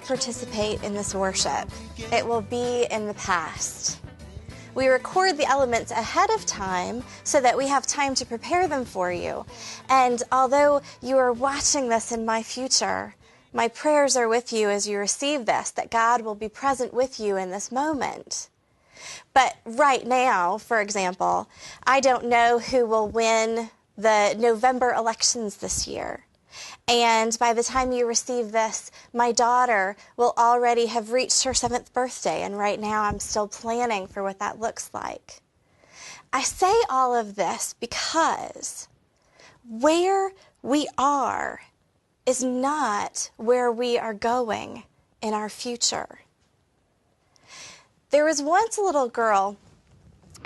participate in this worship, it will be in the past. We record the elements ahead of time so that we have time to prepare them for you. And although you are watching this in my future, my prayers are with you as you receive this, that God will be present with you in this moment. But right now, for example, I don't know who will win the November elections this year. And by the time you receive this, my daughter will already have reached her 7th birthday, and right now I'm still planning for what that looks like. I say all of this because where we are is not where we are going in our future. There was once a little girl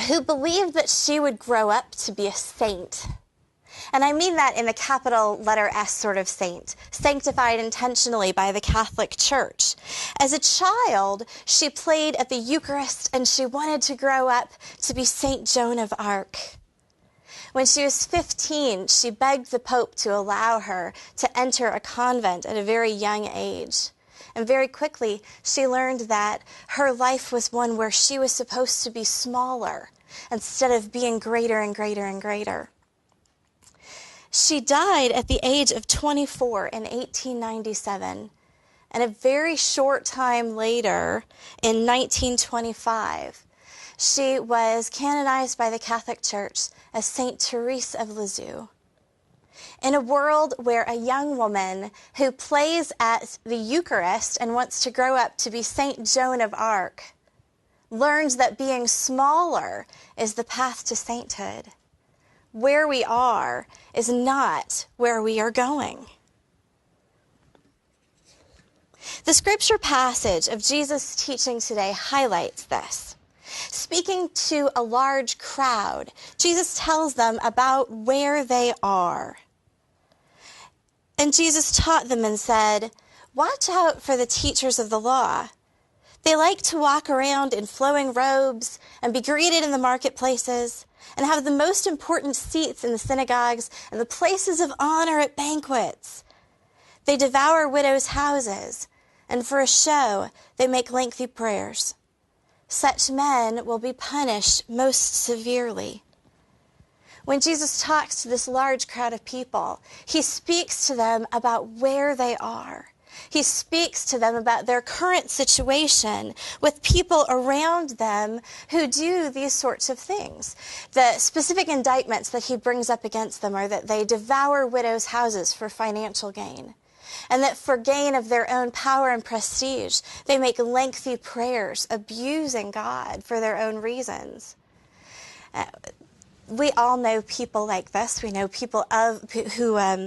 who believed that she would grow up to be a saint. And I mean that in the capital letter S sort of saint, sanctified intentionally by the Catholic Church. As a child, she played at the Eucharist and she wanted to grow up to be Saint Joan of Arc. When she was 15, she begged the Pope to allow her to enter a convent at a very young age. And very quickly, she learned that her life was one where she was supposed to be smaller instead of being greater and greater and greater. She died at the age of 24 in 1897, and a very short time later, in 1925, she was canonized by the Catholic Church as Saint Therese of Lisieux. In a world where a young woman who plays at the Eucharist and wants to grow up to be Saint Joan of Arc learns that being smaller is the path to sainthood. Where we are is not where we are going. The scripture passage of Jesus' teaching today highlights this. Speaking to a large crowd, Jesus tells them about where they are. And Jesus taught them and said, "Watch out for the teachers of the law. They like to walk around in flowing robes and be greeted in the marketplaces and have the most important seats in the synagogues and the places of honor at banquets. They devour widows' houses, and for a show they make lengthy prayers. Such men will be punished most severely." When Jesus talks to this large crowd of people, he speaks to them about where they are. He speaks to them about their current situation with people around them who do these sorts of things. The specific indictments that he brings up against them are that they devour widows' houses for financial gain, and that for gain of their own power and prestige, they make lengthy prayers, abusing God for their own reasons. We all know people like this. We know people who are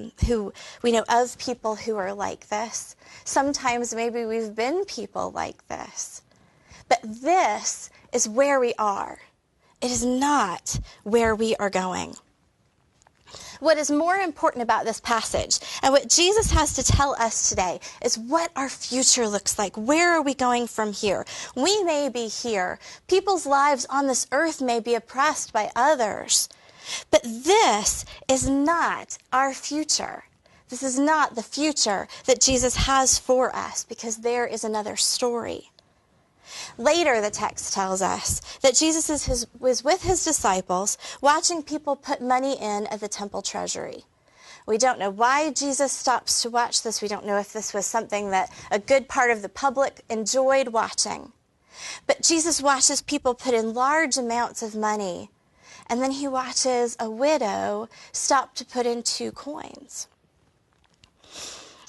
like this. Sometimes maybe we've been people like this. But this is where we are. It is not where we are going. What is more important about this passage and what Jesus has to tell us today is what our future looks like. Where are we going from here? We may be here. People's lives on this earth may be oppressed by others. But this is not our future. This is not the future that Jesus has for us, because there is another story. Later, the text tells us that Jesus was with his disciples watching people put money in at the temple treasury. We don't know why Jesus stops to watch this. We don't know if this was something that a good part of the public enjoyed watching. But Jesus watches people put in large amounts of money, and then he watches a widow stop to put in 2 coins.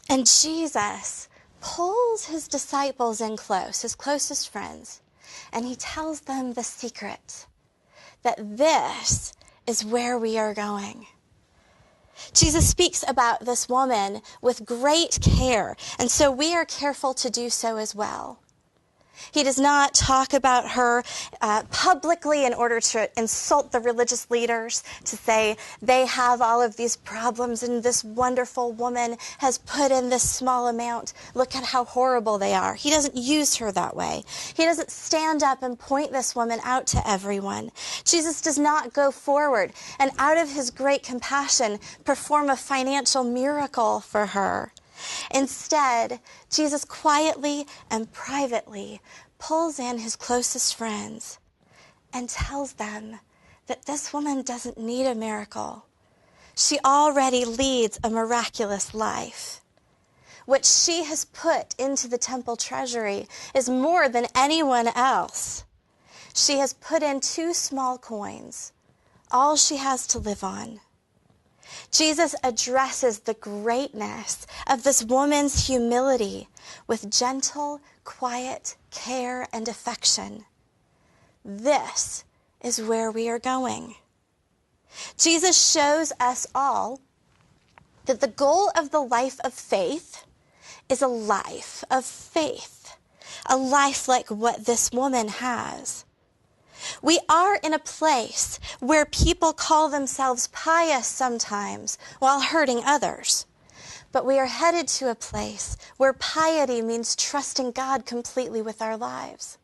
And Jesus pulls his disciples in close, his closest friends, and he tells them the secret, that this is where we are going. Jesus speaks about this woman with great care, and so we are careful to do so as well. He does not talk about her publicly in order to insult the religious leaders, to say they have all of these problems and this wonderful woman has put in this small amount. Look at how horrible they are. He doesn't use her that way. He doesn't stand up and point this woman out to everyone. Jesus does not go forward and out of his great compassion perform a financial miracle for her. Instead, Jesus quietly and privately pulls in his closest friends and tells them that this woman doesn't need a miracle. She already leads a miraculous life. What she has put into the temple treasury is more than anyone else. She has put in 2 small coins, all she has to live on. Jesus addresses the greatness of this woman's humility with gentle, quiet care and affection. This is where we are going. Jesus shows us all that the goal of the life of faith is a life of faith, a life like what this woman has. We are in a place where people call themselves pious sometimes while hurting others. But we are headed to a place where piety means trusting God completely with our lives.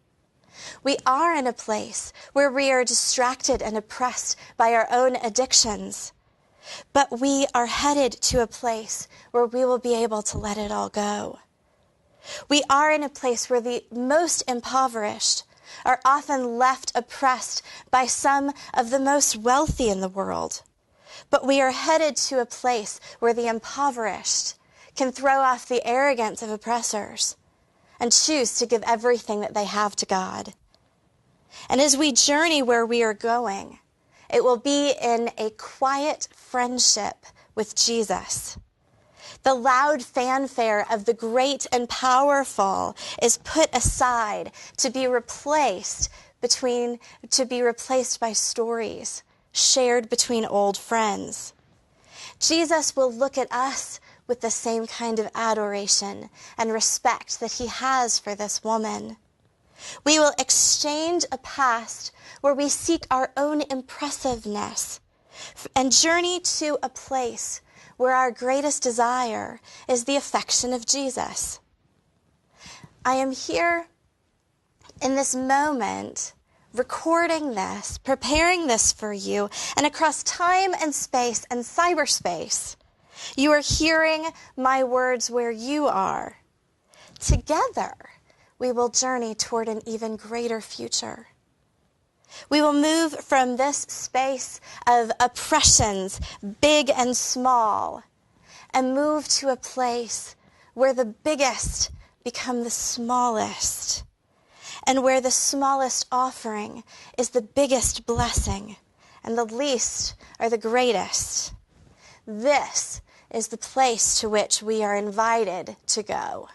We are in a place where we are distracted and oppressed by our own addictions. But we are headed to a place where we will be able to let it all go. We are in a place where the most impoverished are often left oppressed by some of the most wealthy in the world. But we are headed to a place where the impoverished can throw off the arrogance of oppressors and choose to give everything that they have to God. And as we journey where we are going, it will be in a quiet friendship with Jesus. The loud fanfare of the great and powerful is put aside to be replaced by stories shared between old friends. Jesus will look at us with the same kind of adoration and respect that he has for this woman. We will exchange a past where we seek our own impressiveness and journey to a place where our greatest desire is the affection of Jesus. I am here in this moment, recording this, preparing this for you, and across time and space and cyberspace, you are hearing my words where you are. Together, we will journey toward an even greater future. We will move from this space of oppressions, big and small, and move to a place where the biggest become the smallest, and where the smallest offering is the biggest blessing, and the least are the greatest. This is the place to which we are invited to go.